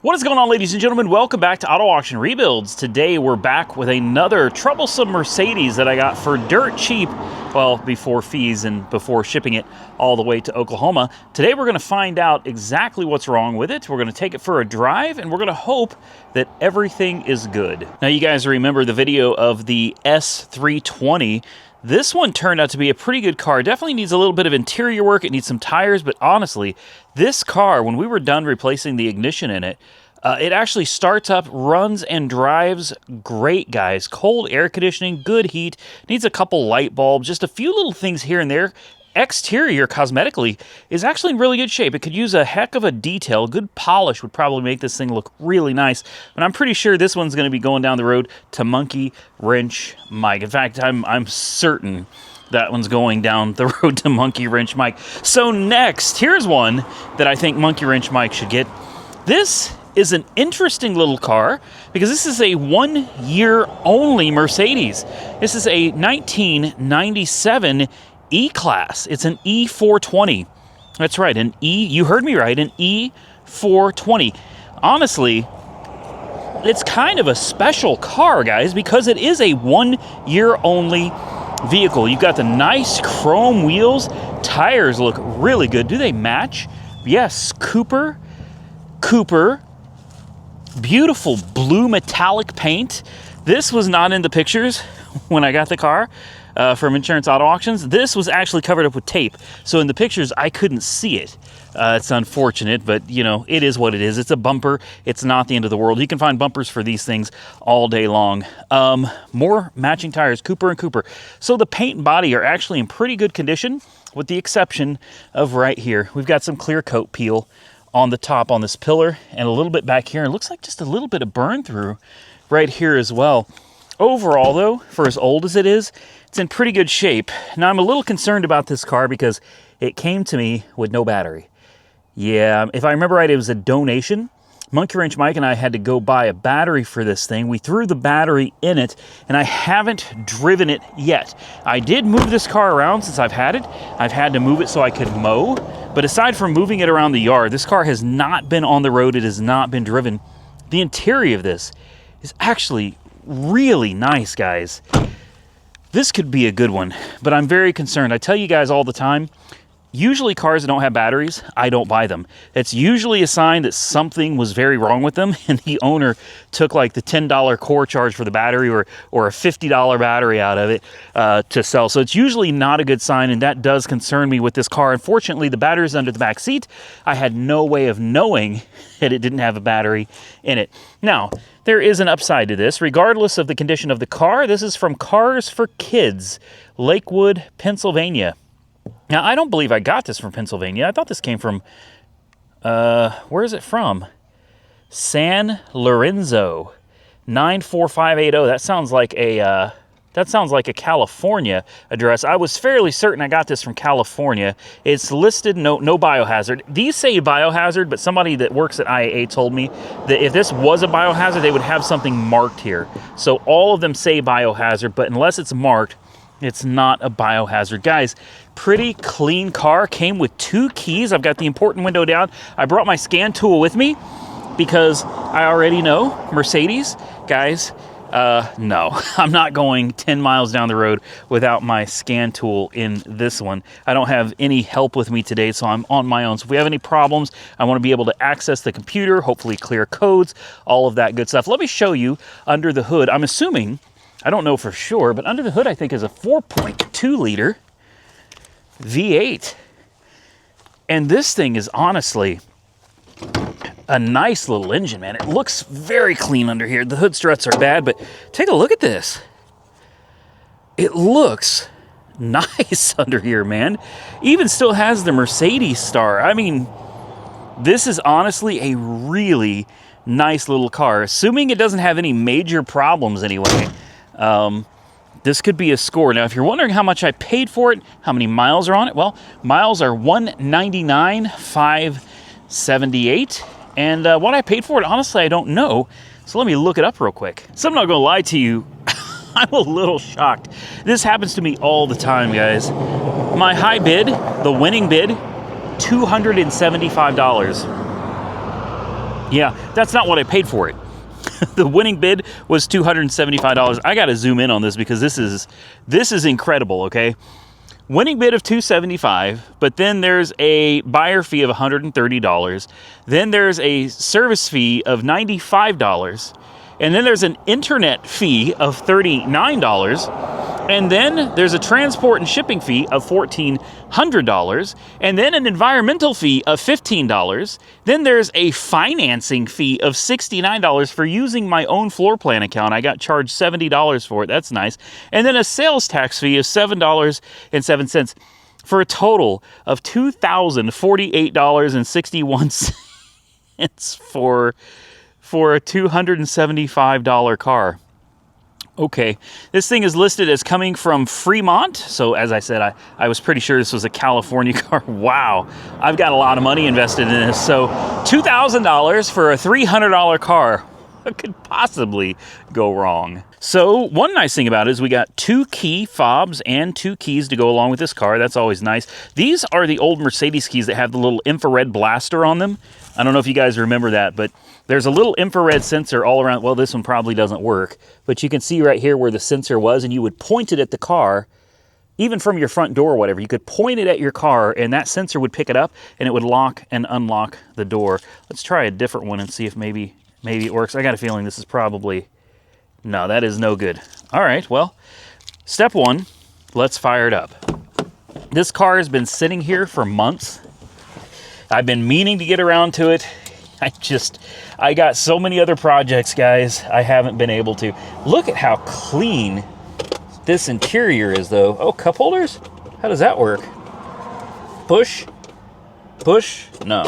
What is going on, ladies and gentlemen? Welcome back to Auto Auction Rebuilds. Today we're back with another troublesome Mercedes that I got for dirt cheap, well, before fees and before shipping it all the way to Oklahoma. Today we're going to find out exactly what's wrong with it. We're going to take it for a drive and we're going to hope that everything is good. Now, you guys remember the video of the E420. This one turned out to be a pretty good car. It definitely needs a little bit of interior work. It needs some tires, but honestly, this car, when we were done replacing the ignition in it, it actually starts up, runs, and drives great, guys. Cold air conditioning, good heat, needs a couple light bulbs, just a few little things here and there. Exterior, cosmetically, is actually in really good shape. It could use a heck of a detail. Good polish would probably make this thing look really nice. But I'm pretty sure this one's going to be going down the road to Monkey Wrench Mike. In fact, I'm certain that one's going down the road to Monkey Wrench Mike. So next, here's one that I think Monkey Wrench Mike should get. This is an interesting little car because this is a 1 year only Mercedes. This is a 1997 E-Class. It's an E420. That's right, an E, you heard me right, an E420. Honestly, it's kind of a special car, guys, because it is a 1 year only vehicle. You've got the nice chrome wheels. Tires look really good. Do they match? Yes, Cooper. Beautiful blue metallic paint. This was not in the pictures when I got the car from Insurance Auto Auctions. This was actually covered up with tape. So in the pictures, I couldn't see it. It's unfortunate, but you know, it is what it is. It's a bumper. It's not the end of the world. You can find bumpers for these things all day long. More matching tires, Cooper & Cooper. So the paint and body are actually in pretty good condition, with the exception of right here. We've got some clear coat peel on the top on this pillar and a little bit back here. It looks like just a little bit of burn through right here as well. Overall, though, for as old as it is, it's in pretty good shape. Now, I'm a little concerned about this car because it came to me with no battery. Yeah, if I remember right, it was a donation. Monkey Wrench Mike and I had to go buy a battery for this thing. We threw the battery in it, and I haven't driven it yet. I did move this car around since I've had it. I've had to move it so I could mow. But aside from moving it around the yard, this car has not been on the road. It has not been driven. The interior of this is actually really nice, guys. This could be a good one, but I'm very concerned. I tell you guys all the time, usually cars that don't have batteries, I don't buy them. It's usually a sign that something was very wrong with them and the owner took like the $10 core charge for the battery or a $50 battery out of it to sell. So it's usually not a good sign, and that does concern me with this car. Unfortunately, the battery's under the back seat. I had no way of knowing that it didn't have a battery in it. Now, there is an upside to this. Regardless of the condition of the car, this is from Cars for Kids, Lakewood, Pennsylvania. Now, I don't believe I got this from Pennsylvania. I thought this came from, where is it from? San Lorenzo, 94580. That sounds like a California address. I was fairly certain I got this from California. It's listed no biohazard. These say biohazard, but somebody that works at IAA told me that if this was a biohazard, they would have something marked here. So all of them say biohazard, but unless it's marked, it's not a biohazard. Guys, pretty clean car. Came with 2 keys. I've got the important window down. I brought my scan tool with me because I already know Mercedes. Guys, no, I'm not going 10 miles down the road without my scan tool in this one. I don't have any help with me today, so I'm on my own. So if we have any problems, I want to be able to access the computer, hopefully clear codes, all of that good stuff. Let me show you under the hood. I'm assuming, I don't know for sure, but under the hood I think is a 4.2 liter V8. And this thing is honestly a nice little engine, man. It looks very clean under here. The hood struts are bad, but take a look at this. It looks nice under here, man. Even still has the Mercedes star. I mean, this is honestly a really nice little car, assuming it doesn't have any major problems anyway. This could be a score. Now, if you're wondering how much I paid for it, how many miles are on it, well, miles are 199,578. And what I paid for it, honestly, I don't know. So let me look it up real quick. So I'm not going to lie to you. I'm a little shocked. This happens to me all the time, guys. My high bid, the winning bid, $275. Yeah, that's not what I paid for it. The winning bid was $275. I got to zoom in on this because this is incredible, okay? Winning bid of $275, but then there's a buyer fee of $130. Then there's a service fee of $95. And then there's an internet fee of $39. And then there's a transport and shipping fee of $1,400. And then an environmental fee of $15. Then there's a financing fee of $69 for using my own floor plan account. I got charged $70 for it. That's nice. And then a sales tax fee of $7.07 for a total of $2,048.61 for a $275 car. Okay, this thing is listed as coming from Fremont. So as I said, I was pretty sure this was a California car. Wow, I've got a lot of money invested in this. So $2,000 for a $300 car. What could possibly go wrong? So one nice thing about it is we got 2 key fobs and 2 keys to go along with this car. That's always nice. These are the old Mercedes keys that have the little infrared blaster on them. I don't know if you guys remember that, but there's a little infrared sensor all around. Well, this one probably doesn't work, but you can see right here where the sensor was, and you would point it at the car, even from your front door or whatever. You could point it at your car, and that sensor would pick it up, and it would lock and unlock the door. Let's try a different one and see if maybe it works. I got a feeling this is probably... No, that is no good. All right, well, step 1, let's fire it up. This car has been sitting here for months. I've been meaning to get around to it. I got so many other projects, guys. I haven't been able to. Look at how clean this interior is, though. Oh, cup holders? How does that work? Push? Push? No.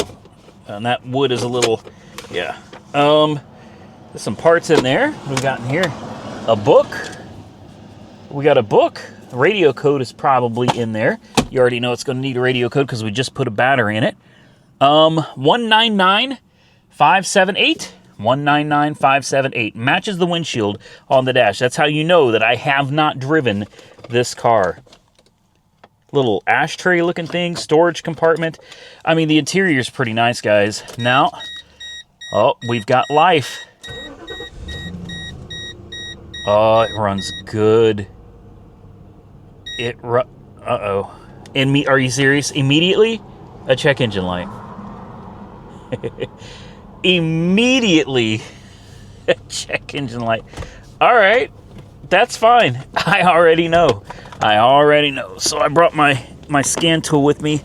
And that wood is a little, yeah. There's some parts in there. We've got in here a book. We got a book. The radio code is probably in there. You already know it's going to need a radio code because we just put a battery in it. 199578. 199578 matches the windshield on the dash. That's how you know that I have not driven this car. Little ashtray looking thing, storage compartment. I mean, the interior is pretty nice, guys. Now, oh, we've got life. Oh, it runs good. Uh-oh. Are you serious? Immediately, a check engine light. Immediately, a check engine light. All right, that's fine. I already know. So I brought my scan tool with me.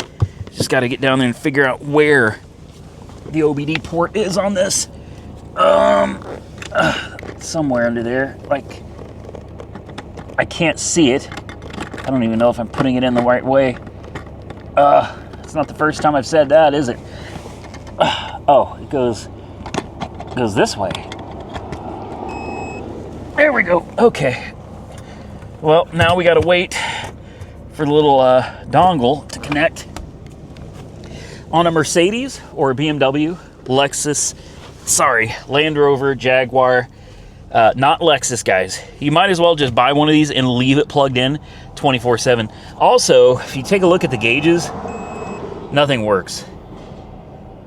Just got to get down there and figure out where the OBD port is on this. Somewhere under there. Like, I can't see it. I don't even know if I'm putting it in the right way. It's not the first time I've said that, is it? Oh, it goes this way. There we go. Okay. Well, now we gotta wait for the little dongle to connect. On a Mercedes or a BMW, Lexus, Land Rover, Jaguar, not Lexus, guys. You might as well just buy one of these and leave it plugged in 24/7. Also, if you take a look at the gauges, nothing works.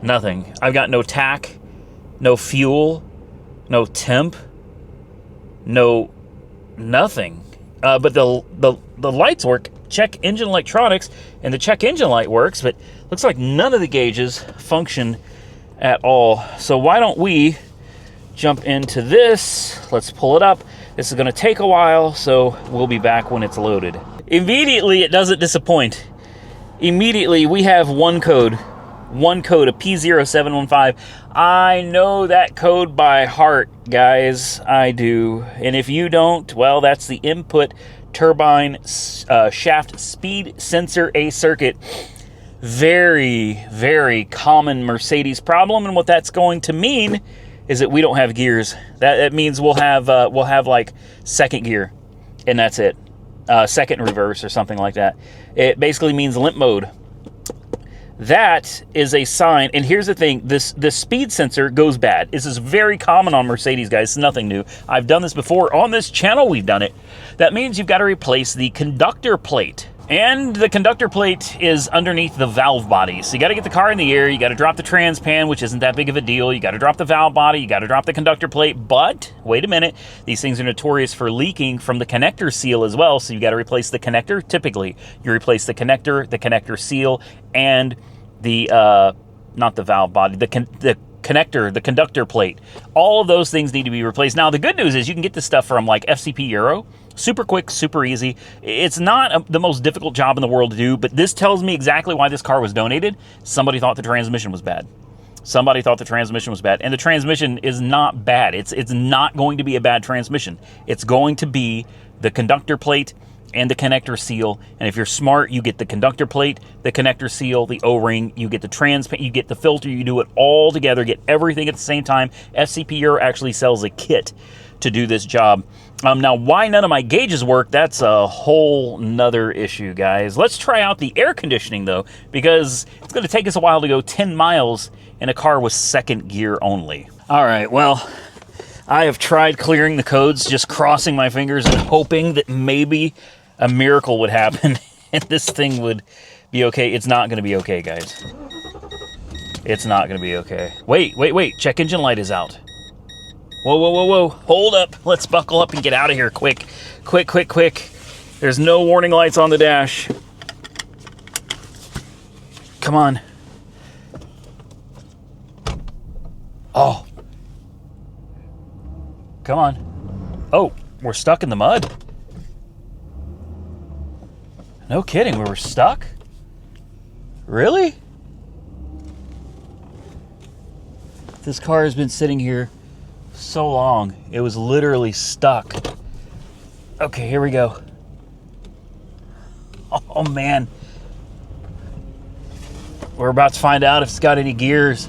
Nothing. I've got no tack, no fuel, no temp, no nothing. But the lights work. Check engine electronics, and the check engine light works, but looks like none of the gauges function at all. So why don't we jump into this? Let's pull it up. This is going to take a while, so we'll be back when it's loaded. Immediately, it doesn't disappoint. Immediately, we have one code, a P0715. I know that code by heart, guys. I do. And if you don't, well, that's the input turbine shaft speed sensor A circuit. Very, very common Mercedes problem, and what that's going to mean is that we don't have gears. That means we'll have like second gear, and that's it. Second reverse or something like that. It basically means limp mode. That is a sign, and here's the thing, this speed sensor goes bad. This is very common on Mercedes, guys. It's nothing new. I've done this before. On this channel, we've done it. That means you've got to replace the conductor plate. And the conductor plate is underneath the valve body. So you got to get the car in the air. You got to drop the transpan, which isn't that big of a deal. You got to drop the valve body. You got to drop the conductor plate. But wait a minute. These things are notorious for leaking from the connector seal as well. So you got to replace the connector. Typically, you replace the connector seal, and the, not the valve body, the connector, the conductor plate. All of those things need to be replaced. Now, the good news is you can get this stuff from like FCP Euro. Super quick, super easy. It's not the most difficult job in the world to do, but this tells me exactly why this car was donated. Somebody thought the transmission was bad. Somebody thought the transmission was bad. And the transmission is not bad. It's not going to be a bad transmission. It's going to be the conductor plate and the connector seal. And if you're smart, you get the conductor plate, the connector seal, the O-ring, you get the you get the filter, you do it all together, get everything at the same time. FCP Euro actually sells a kit to do this job. Now, why none of my gauges work, that's a whole nother issue, guys. Let's try out the air conditioning, though, because it's going to take us a while to go 10 miles in a car with second gear only. All right, well, I have tried clearing the codes, just crossing my fingers and hoping that maybe a miracle would happen and this thing would be okay. It's not going to be okay, guys. It's not going to be okay. Wait. Check engine light is out. Whoa. Hold up. Let's buckle up and get out of here quick. Quick. There's no warning lights on the dash. Come on. Oh. Come on. Oh, we're stuck in the mud. No kidding, we were stuck? Really? This car has been sitting here so long. It was literally stuck. Okay, here we go. Oh man. We're about to find out if it's got any gears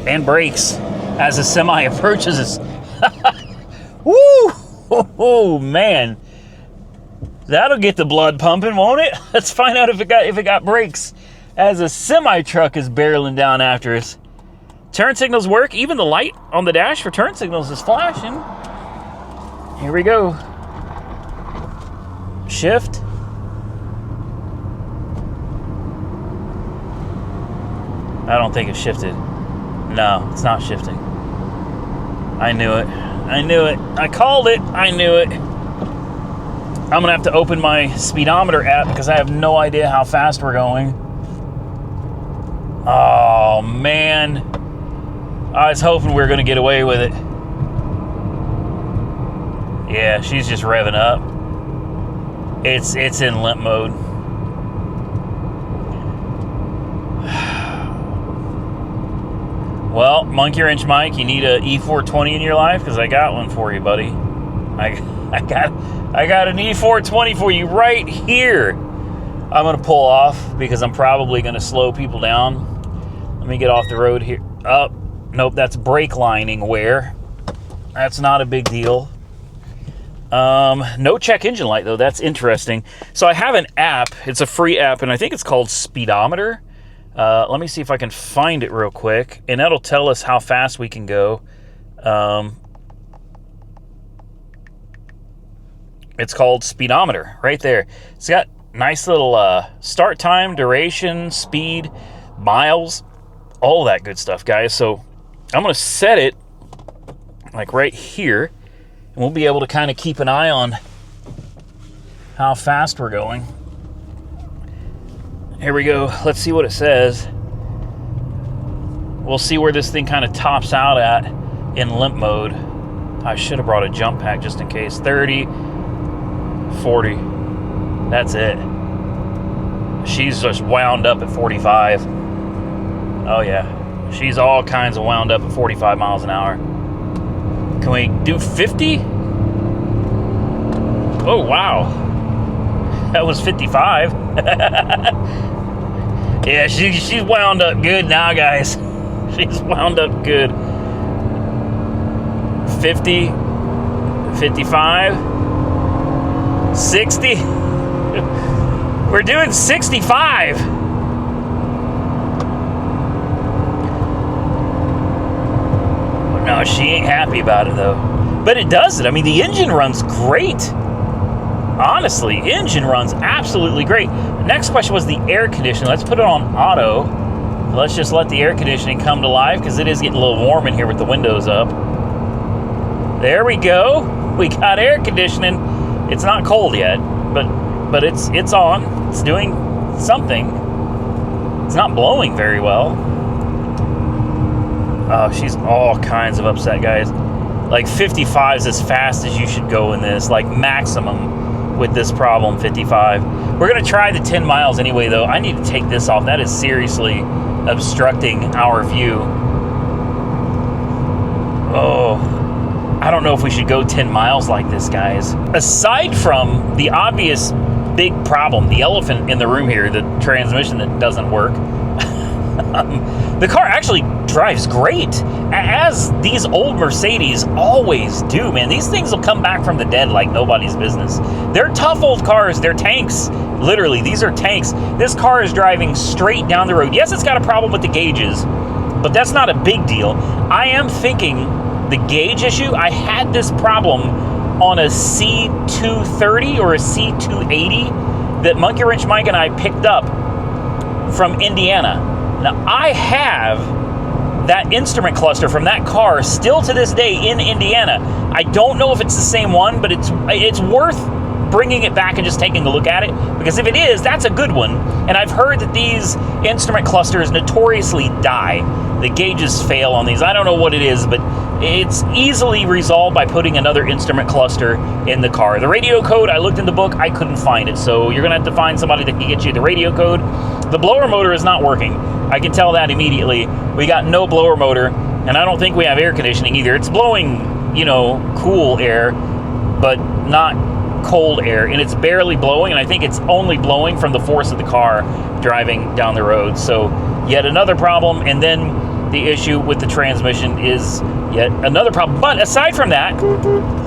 and brakes as the semi approaches us. Woo! Oh man. That'll get the blood pumping, won't it? Let's find out if it got brakes as a semi truck is barreling down after us. Turn signals work. Even the light on the dash for turn signals is flashing. Here we go. Shift. I don't think it's shifted. No, it's not shifting. I knew it. I called it. I knew it. I'm going to have to open my speedometer app because I have no idea how fast we're going. Oh, man. I was hoping we were going to get away with it. Yeah, she's just revving up. It's in limp mode. Well, Monkey Wrench Mike, you need a E420 in your life? Because I got one for you, buddy. I got an E420 for you right here. I'm going to pull off because I'm probably going to slow people down. Let me get off the road here. Oh, nope, that's brake lining wear. That's not a big deal. No check engine light, though. That's interesting. So I have an app. It's a free app, and I think it's called Speedometer. Let me see if I can find it real quick, and that'll tell us how fast we can go. It's called Speedometer right there. It's got nice little start time, duration, speed, miles, all that good stuff, guys. So I'm going to set it like right here, and we'll be able to kind of keep an eye on how fast we're going. Here we go. Let's see what it says. We'll see where this thing kind of tops out at in limp mode. I should have brought a jump pack just in case. 30, 40. That's it. She's just wound up at 45. Oh yeah. She's all kinds of wound up at 45 miles an hour. Can we do 50? Oh, wow. That was 55. Yeah, she's wound up good now, guys. She's wound up good. 50, 55, 60. We're doing 65. No, she ain't happy about it, though. But it does it. I mean, the engine runs great. honestly, engine runs absolutely great. Next question was the air conditioning. Let's put it on auto. Let's just let the air conditioning come to life because it is getting a little warm in here with the windows up. There we go. We got air conditioning. It's not cold yet, but it's on. It's doing something. It's not blowing very well. Oh, she's all kinds of upset, guys. Like 55 is as fast as you should go in this, like maximum with this problem, 55. We're gonna try the 10 miles anyway though. I need to take this off. That is seriously obstructing our view. Oh, I don't know if we should go 10 miles like this, guys. Aside from the obvious big problem, the elephant in the room here, the transmission that doesn't work, the car actually drives great, as these old Mercedes always do, man. These things will come back from the dead like nobody's business. They're tough old cars. They're tanks. Literally, these are tanks. This car is driving straight down the road. Yes, it's got a problem with the gauges, but that's not a big deal. I am thinking the gauge issue, I had this problem on a C230 or a C280 that Monkey Wrench Mike and I picked up from Indiana. Now, I have that instrument cluster from that car still to this day in Indiana. I don't know if it's the same one, but it's worth bringing it back and just taking a look at it, because if it is, that's a good one. And I've heard that these instrument clusters notoriously die. The gauges fail on these. I don't know what it is, but it's easily resolved by putting another instrument cluster in the car. The radio code, I looked in the book, I couldn't find it, so you're gonna have to find somebody that can get you the radio code. The blower motor is not working. I can tell that immediately. We got no blower motor, and I don't think we have air conditioning either. It's blowing, you know, cool air, but not cold air, and it's barely blowing, and I think it's only blowing from the force of the car driving down the road. So yet another problem, and then the issue with the transmission is yet another problem. But aside from that,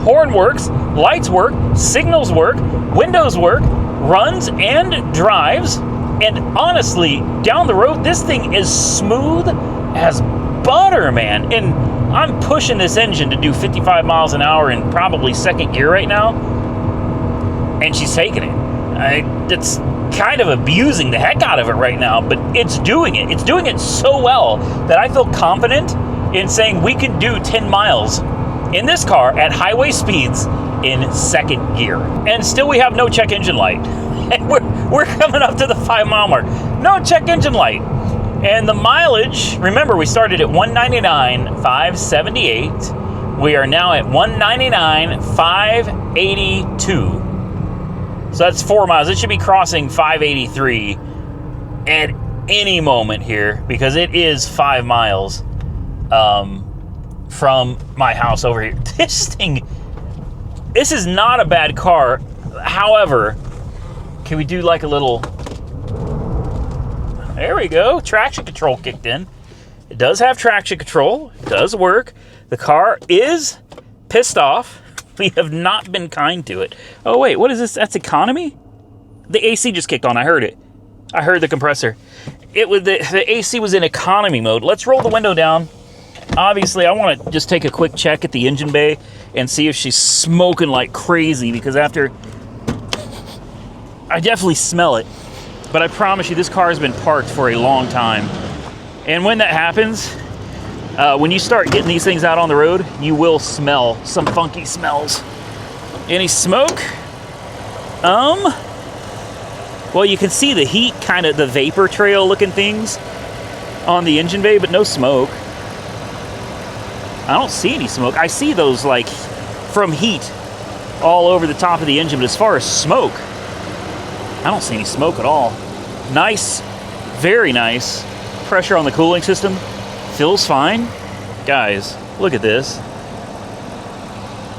horn works, lights work, signals work, windows work, runs and drives, and honestly, down the road, this thing is smooth as butter, man. And I'm pushing this engine to do 55 miles an hour in probably second gear right now, and she's taking it. It's kind of abusing the heck out of it right now, but it's doing it. It's doing it so well that I feel confident in saying we can do 10 miles in this car at highway speeds in second gear. And still we have no check engine light. And we're coming up to the 5 mile mark. No check engine light. And the mileage, remember we started at 199,578. We are now at 199,582. So that's 4 miles. It should be crossing 583 at any moment here, because it is 5 miles from my house over here. This is not a bad car. However, can we do like a little... There we go. Traction control kicked in. It does have traction control. It does work. The car is pissed off. We have not been kind to it. Oh, wait, what is this? That's economy? The AC just kicked on. I heard it. I heard the compressor. It was the AC was in economy mode. Let's roll the window down. Obviously, I want to just take a quick check at the engine bay and see if she's smoking like crazy, because after... I definitely smell it. But I promise you, this car has been parked for a long time. And when that happens... when you start getting these things out on the road, you will smell some funky smells. Any smoke? Well, you can see the heat, kind of the vapor trail looking things on the engine bay, but no smoke. I don't see any smoke. I see those like from heat all over the top of the engine, but as far as smoke, I don't see any smoke at all. Nice, very nice pressure on the cooling system. Feels fine. Guys, look at this.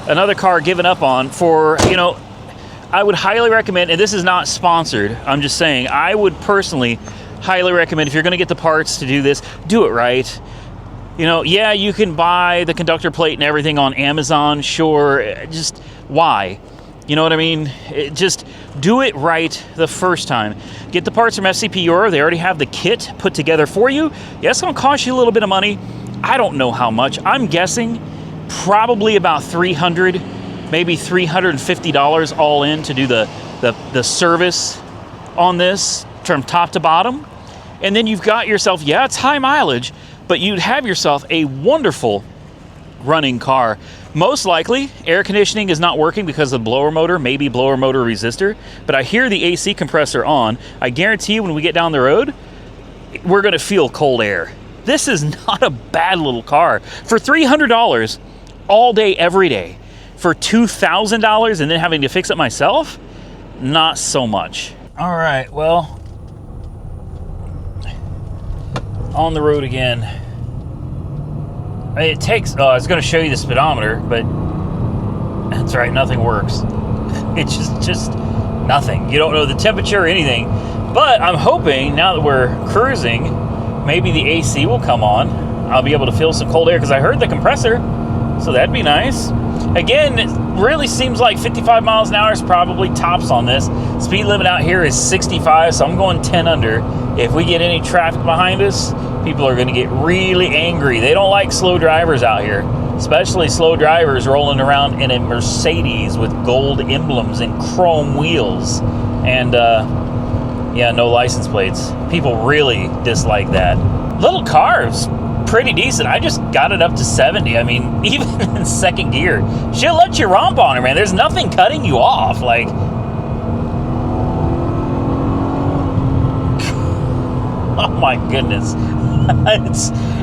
Another car given up on for, you know, I would highly recommend, and this is not sponsored, I'm just saying, I would personally highly recommend, if you're going to get the parts to do this, do it right. You know, yeah, you can buy the conductor plate and everything on Amazon, sure, just why? You know what I mean? Just do it right the first time. Get the parts from FCP Euro. They already have the kit put together for you. Yeah, it's going to cost you a little bit of money. I don't know how much. I'm guessing probably about $300, maybe $350 all in to do the service on this from top to bottom. And then you've got yourself, yeah, it's high mileage, but you'd have yourself a wonderful running car. Most likely, air conditioning is not working because of the blower motor, maybe blower motor resistor, but I hear the AC compressor on. I guarantee you when we get down the road, we're gonna feel cold air. This is not a bad little car. For $300 all day, every day, for $2,000 and then having to fix it myself, not so much. All right, well, on the road again. It takes, I was going to show you the speedometer, but that's right, nothing works. It's just nothing. You don't know the temperature or anything. But I'm hoping now that we're cruising, maybe the AC will come on. I'll be able to feel some cold air because I heard the compressor, so that'd be nice. Again, it really seems like 55 miles an hour is probably tops on this. Speed limit out here is 65, so I'm going 10 under. If we get any traffic behind us, people are going to get really angry. They don't like slow drivers out here, especially slow drivers rolling around in a Mercedes with gold emblems and chrome wheels and, yeah, no license plates. People really dislike that. Little car's pretty decent. I just got it up to 70. I mean, even in second gear, she'll let you romp on her, man. There's nothing cutting you off. Like, oh my goodness.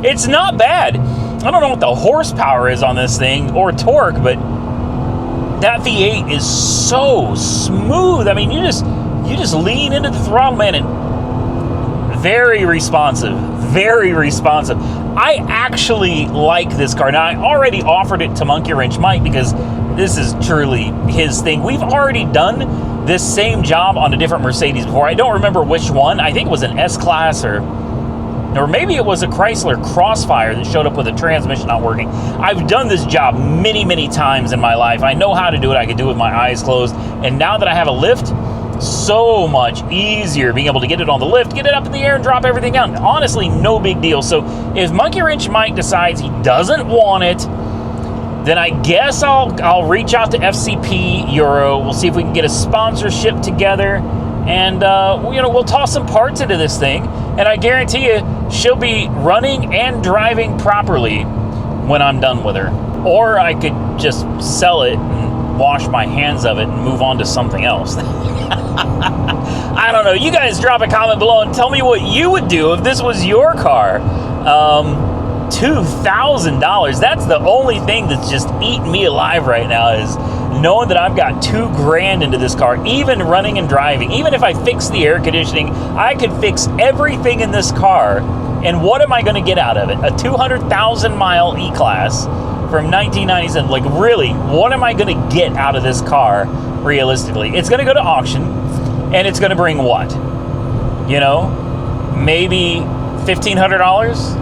It's not bad. I don't know what the horsepower is on this thing or torque, but that V8 is so smooth. I mean, you just lean into the throttle, man, and very responsive. Very responsive. I actually like this car. Now, I already offered it to Monkey Wrench Mike because this is truly his thing. We've already done this same job on a different Mercedes before. I don't remember which one. I think it was an S-Class or maybe it was a Chrysler Crossfire that showed up with a transmission not working. I've done this job many, many times in my life. I know how to do it. I can do it with my eyes closed. And now that I have a lift, so much easier being able to get it on the lift, get it up in the air and drop everything out. Honestly, no big deal. So if Monkey Wrench Mike decides he doesn't want it, then I guess I'll reach out to FCP Euro. We'll see if we can get a sponsorship together, and we'll toss some parts into this thing, and I guarantee you she'll be running and driving properly when I'm done with her. Or I could just sell it and wash my hands of it and move on to something else. I don't know. You guys drop a comment below and tell me what you would do if this was your car. $2,000. That's the only thing that's just eating me alive right now, is knowing that I've got $2,000 into this car, even running and driving. Even if I fix the air conditioning, I could fix everything in this car. And what am I going to get out of it? A 200,000 mile E-Class from 1997. Like, really, what am I going to get out of this car realistically? It's going to go to auction, and it's going to bring what? You know, maybe $1,500?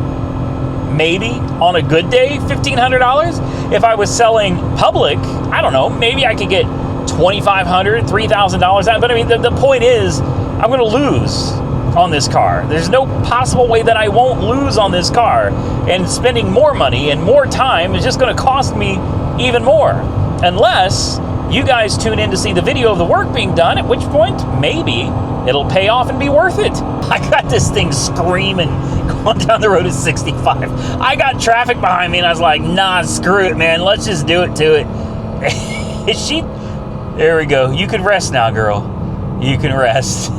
Maybe on a good day, $1,500. If I was selling public, I don't know, maybe I could get $2,500, $3,000 out. But I mean, the point is, I'm going to lose on this car. There's no possible way that I won't lose on this car. And spending more money and more time is just going to cost me even more. Unless you guys tune in to see the video of the work being done, at which point maybe it'll pay off and be worth it. I got this thing screaming going down the road at 65. I got traffic behind me and I was like, nah, screw it, man. Let's just do it to it. Is she? There we go. You can rest now, girl. You can rest.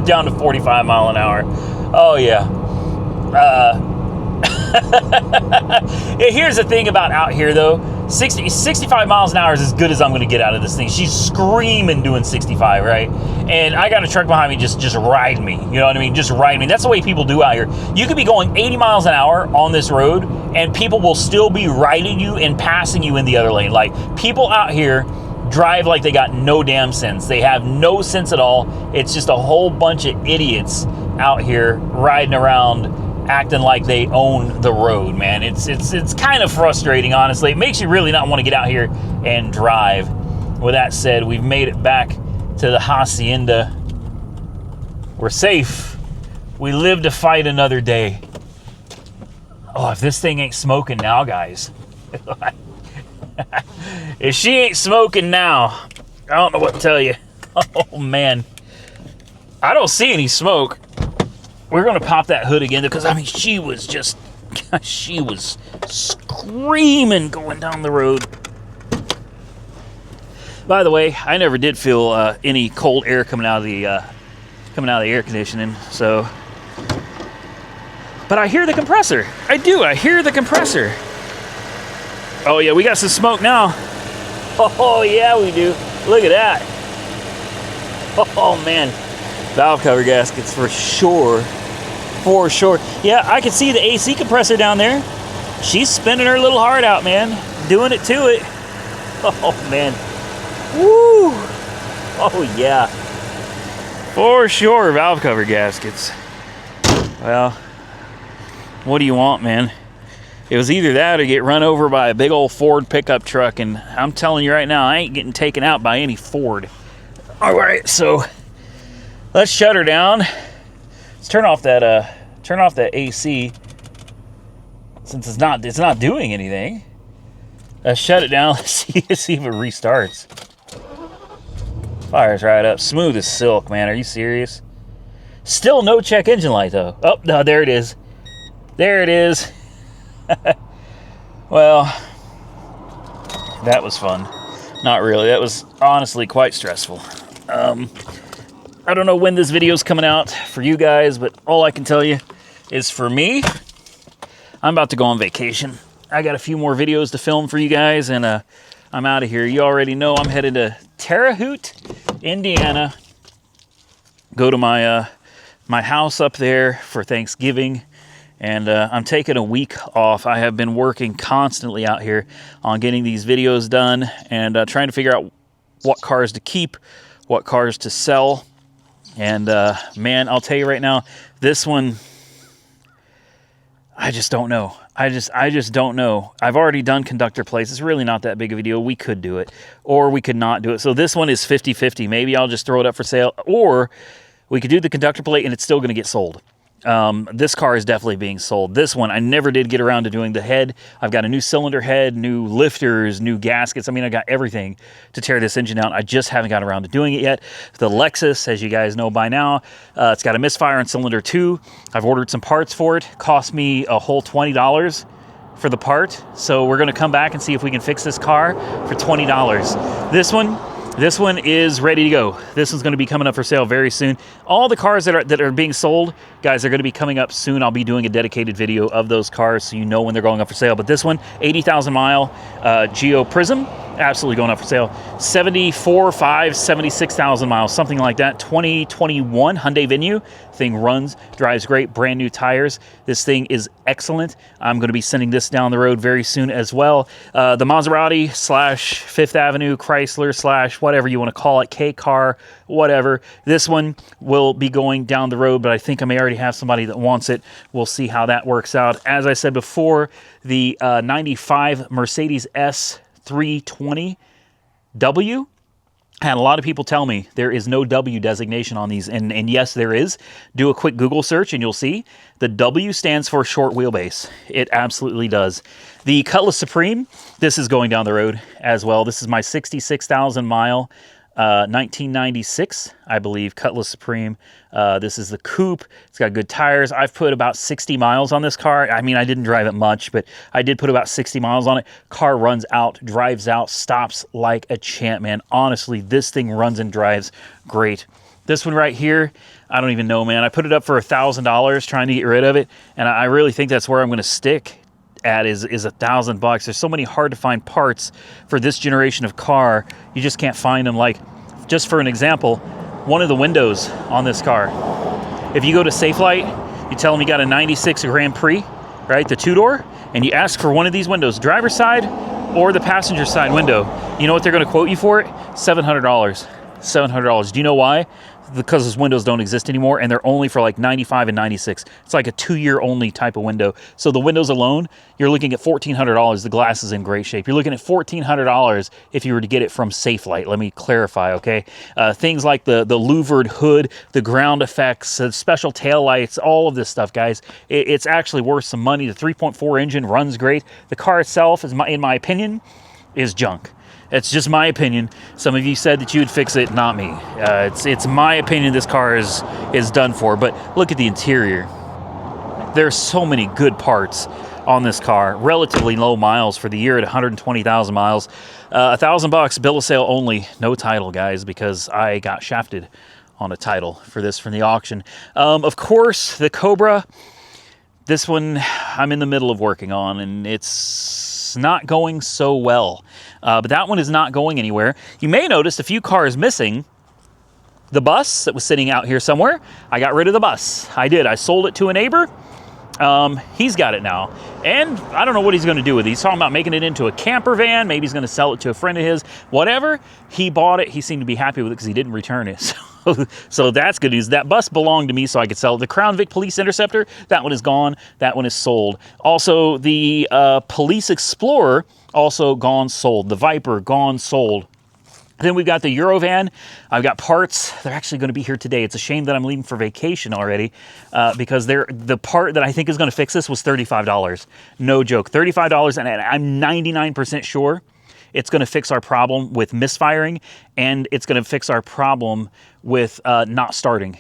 Down to 45 mile an hour. Oh, yeah. Here's the thing about out here, though. 65 miles an hour is as good as I'm going to get out of this thing. She's screaming doing 65, right? And I got a truck behind me just ride me. You know what I mean? Just ride me. That's the way people do out here. You could be going 80 miles an hour on this road, and people will still be riding you and passing you in the other lane. Like, people out here drive like they got no damn sense. They have no sense at all. It's just a whole bunch of idiots out here riding around acting like they own the road, man. It's kind of frustrating, honestly. It makes you really not want to get out here and drive. With that said, we've made it back to the hacienda. We're safe. We live to fight another day. Oh, if this thing ain't smoking now, guys. If she ain't smoking now, I don't know what to tell you. Oh, man. I don't see any smoke. We're going to pop that hood again because, I mean, she was just, she was screaming going down the road. By the way, I never did feel any cold air coming out of the air conditioning, so. But I hear the compressor. I do. I hear the compressor. Oh, yeah, we got some smoke now. Oh, yeah, we do. Look at that. Oh, man. Valve cover gaskets for sure. For sure. Yeah, I can see the AC compressor down there. She's spinning her little heart out, man. Doing it to it. Oh, man. Woo. Oh, yeah. For sure, valve cover gaskets. Well, what do you want, man? It was either that or get run over by a big old Ford pickup truck, and I'm telling you right now, I ain't getting taken out by any Ford. All right, so let's shut her down. Let's turn off that AC since it's not doing anything. Let's shut it down. Let's see if it restarts. Fires right up, smooth as silk, man. Are you serious? Still no check engine light though. Oh no, there it is. There it is. Well, that was fun. Not really. That was honestly quite stressful. I don't know when this video's coming out for you guys, but all I can tell you is for me, I'm about to go on vacation. I got a few more videos to film for you guys, and I'm out of here. You already know I'm headed to Terre Haute, Indiana. Go to my my house up there for Thanksgiving. And I'm taking a week off. I have been working constantly out here on getting these videos done and trying to figure out what cars to keep, what cars to sell. And man, I'll tell you right now, this one, I just don't know. I just don't know. I've already done conductor plates. It's really not that big of a deal. We could do it, or we could not do it. So this one is 50-50. Maybe I'll just throw it up for sale, or we could do the conductor plate and it's still going to get sold. This car is definitely being sold. This one, I never did get around to doing the head. I've got a new cylinder head, new lifters, new gaskets. I mean, I got everything to tear this engine out. I just haven't got around to doing it yet. The Lexus, as you guys know by now, it's got a misfire in cylinder 2. I've ordered some parts for it. Cost me a whole $20 for the part. So we're going to come back and see if we can fix this car for $20. This one is ready to go. This one's going to be coming up for sale very soon. All the cars that are being sold, guys, are going to be coming up soon. I'll be doing a dedicated video of those cars so you know when they're going up for sale. But this one, 80,000 mile Geo Prism, absolutely going up for sale. 76,000 miles, something like that. 2021 Hyundai Venue. Thing runs, drives great, brand new tires. This thing is excellent. I'm going to be sending this down the road very soon as well. The Maserati / Fifth Avenue Chrysler / whatever you want to call it, K-Car, whatever. This one will be going down the road, but I think I may already have somebody that wants it. We'll see how that works out. As I said before, the 95 Mercedes S320W, had a lot of people tell me there is no W designation on these, and yes, there is. Do a quick Google search and you'll see. The W stands for short wheelbase. It absolutely does. The Cutlass Supreme, this is going down the road as well. This is my 66,000 mile 1996, I believe, Cutlass Supreme. This is the coupe. It's got good tires. I've put about 60 miles on this car. I mean, I didn't drive it much, but I did put about 60 miles on it. Car runs out, drives out, stops like a champ, man. Honestly, this thing runs and drives great. This one right here, I don't even know, man. I put it up for $1,000 trying to get rid of it, and I really think that's where I'm going to stick at is $1,000. There's so many hard to find parts for this generation of car. You just can't find them. Like, just for an example, one of the windows on this car, if you go to Safelite, you tell them you got a 96 Grand Prix, right, the two-door, and you ask for one of these windows, driver's side or the passenger side window, you know what they're going to quote you for it? $700. $700. Do you know why? Because those windows don't exist anymore, and they're only for like 95 and 96. It's like a 2-year only type of window. So the windows alone, you're looking at $1,400. The glass is in great shape. You're looking at $1,400 if you were to get it from Safelite. Let me clarify, okay? Things like the louvered hood, the ground effects, the special tail lights, all of this stuff, guys. It's actually worth some money. The 3.4 engine runs great. The car itself, in my opinion, is junk. It's just my opinion. Some of you said that you would fix it, not me. It's my opinion this car is done for, but look at the interior. There's so many good parts on this car. Relatively low miles for the year at 120,000 miles. $1,000 bill of sale only. No title, guys, because I got shafted on a title for this from the auction. Of course, the Cobra, this one I'm in the middle of working on, and it's not going so well. But that one is not going anywhere. You may notice a few cars missing. The bus that was sitting out here somewhere, I got rid of the bus. I did. I sold it to a neighbor. He's got it now. And I don't know what he's going to do with it. He's talking about making it into a camper van. Maybe he's going to sell it to a friend of his. Whatever. He bought it. He seemed to be happy with it because he didn't return it. So that's good news. That bus belonged to me, so I could sell it. The Crown Vic Police Interceptor, that one is gone. That one is sold. Also, the Police Explorer, also gone, sold. The Viper, gone, sold. Then we've got the Eurovan. I've got parts. They're actually going to be here today. It's a shame that I'm leaving for vacation already because the part that I think is going to fix this was $35. No joke. $35, and I'm 99% sure it's going to fix our problem with misfiring, and it's going to fix our problem with not starting,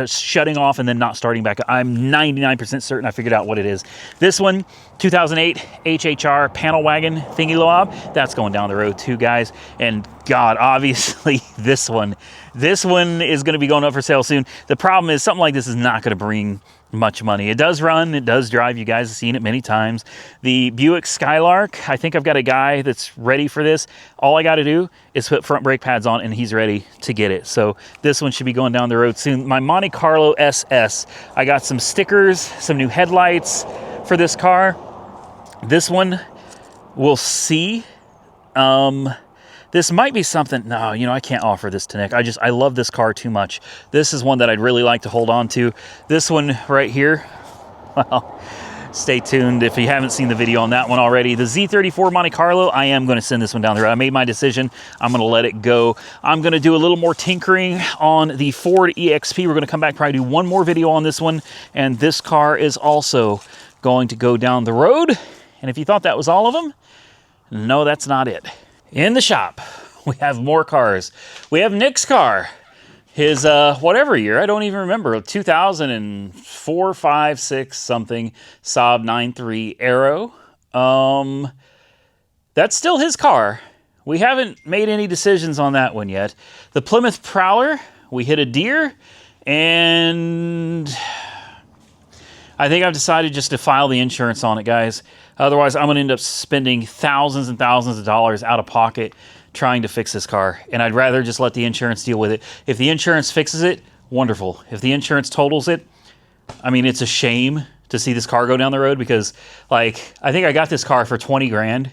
shutting off and then not starting back. I'm 99% certain I figured out what it is. This one, 2008 HHR panel wagon thingy lob, that's going down the road too, guys. And God, obviously this one is going to be going up for sale soon. The problem is something like this is not going to bring much money. It does run, it does drive. You guys have seen it many times. The Buick Skylark, I think I've got a guy that's ready for this. All I got to do is put front brake pads on and he's ready to get it. So this one should be going down the road soon. My Monte Carlo SS, I got some stickers, some new headlights for this car. This one, we'll see. This might be something, no, I can't offer this to Nick. I love this car too much. This is one that I'd really like to hold on to. This one right here, well, stay tuned if you haven't seen the video on that one already. The Z34 Monte Carlo, I am going to send this one down the road. I made my decision. I'm going to let it go. I'm going to do a little more tinkering on the Ford EXP. We're going to come back, probably do one more video on this one. And this car is also going to go down the road. And if you thought that was all of them, no, that's not it. In the shop, we have more cars. We have Nick's car. His, whatever year, I don't even remember, 2004, 5, 6, something, Saab 9.3 Aero. That's still his car. We haven't made any decisions on that one yet. The Plymouth Prowler, we hit a deer, and I think I've decided just to file the insurance on it, guys. Otherwise, I'm going to end up spending thousands and thousands of dollars out of pocket trying to fix this car. And I'd rather just let the insurance deal with it. If the insurance fixes it, wonderful. If the insurance totals it, I mean, it's a shame to see this car go down the road because, I think I got this car for 20 grand.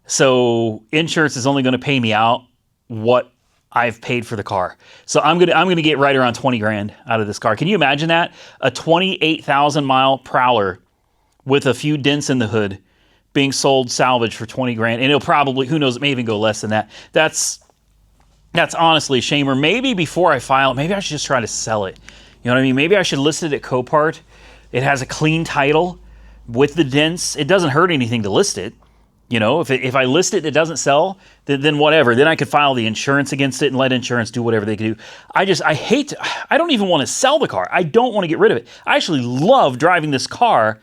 So insurance is only going to pay me out what I've paid for the car. So I'm gonna get right around 20 grand out of this car. Can you imagine that? A 28,000 mile Prowler with a few dents in the hood being sold salvage for 20 grand. And it'll probably, who knows, it may even go less than that. That's honestly a shame. Or maybe before I file it, maybe I should just try to sell it. You know what I mean? Maybe I should list it at Copart. It has a clean title with the dents. It doesn't hurt anything to list it. If I list it, it doesn't sell, then whatever. Then I could file the insurance against it and let insurance do whatever they can do. I don't even want to sell the car. I don't want to get rid of it. I actually love driving this car.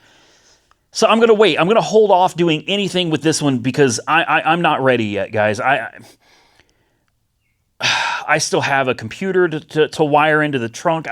So I'm going to wait. I'm going to hold off doing anything with this one because I'm not ready yet, guys. I still have a computer to wire into the trunk.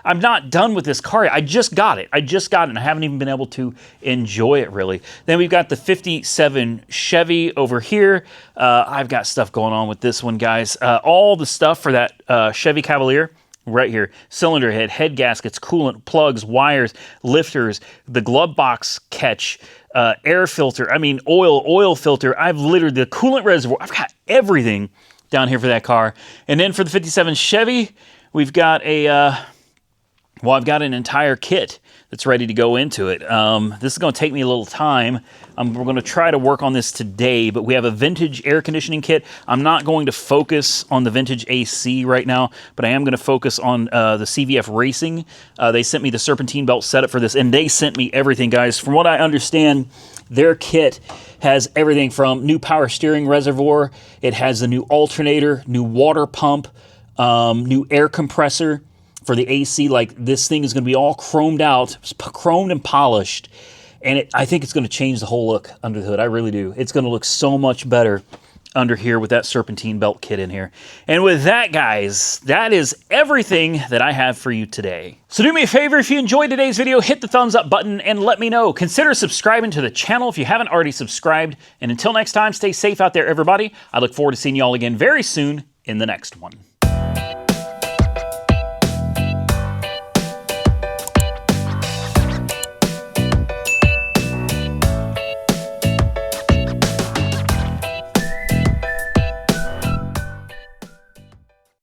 I'm not done with this car. I just got it. And I haven't even been able to enjoy it, really. Then we've got the 57 Chevy over here. I've got stuff going on with this one, guys. All the stuff for that Chevy Cavalier, right here. Cylinder head, head gaskets, coolant, plugs, wires, lifters, the glove box catch, air filter, oil filter. I've literally, the coolant reservoir, I've got everything down here for that car. And then for the 57 Chevy, we've got a Well, I've got an entire kit that's ready to go into it. This is going to take me a little time. We're going to try to work on this today, but we have a vintage air conditioning kit. I'm not going to focus on the vintage AC right now, but I am going to focus on the CVF Racing. They sent me the serpentine belt setup for this, and they sent me everything, guys. From what I understand, their kit has everything from new power steering reservoir. It has a new alternator, new water pump, new air compressor for the AC. Like, this thing is going to be all chromed out, chromed and polished, and I think it's going to change the whole look under the hood. I really do. It's going to look so much better under here with that serpentine belt kit in here. And with that, guys, that is everything that I have for you today. So do me a favor, if you enjoyed today's video, hit the thumbs up button and let me know. Consider subscribing to the channel if you haven't already subscribed. And until next time, stay safe out there, everybody. I look forward to seeing you all again very soon in the next one.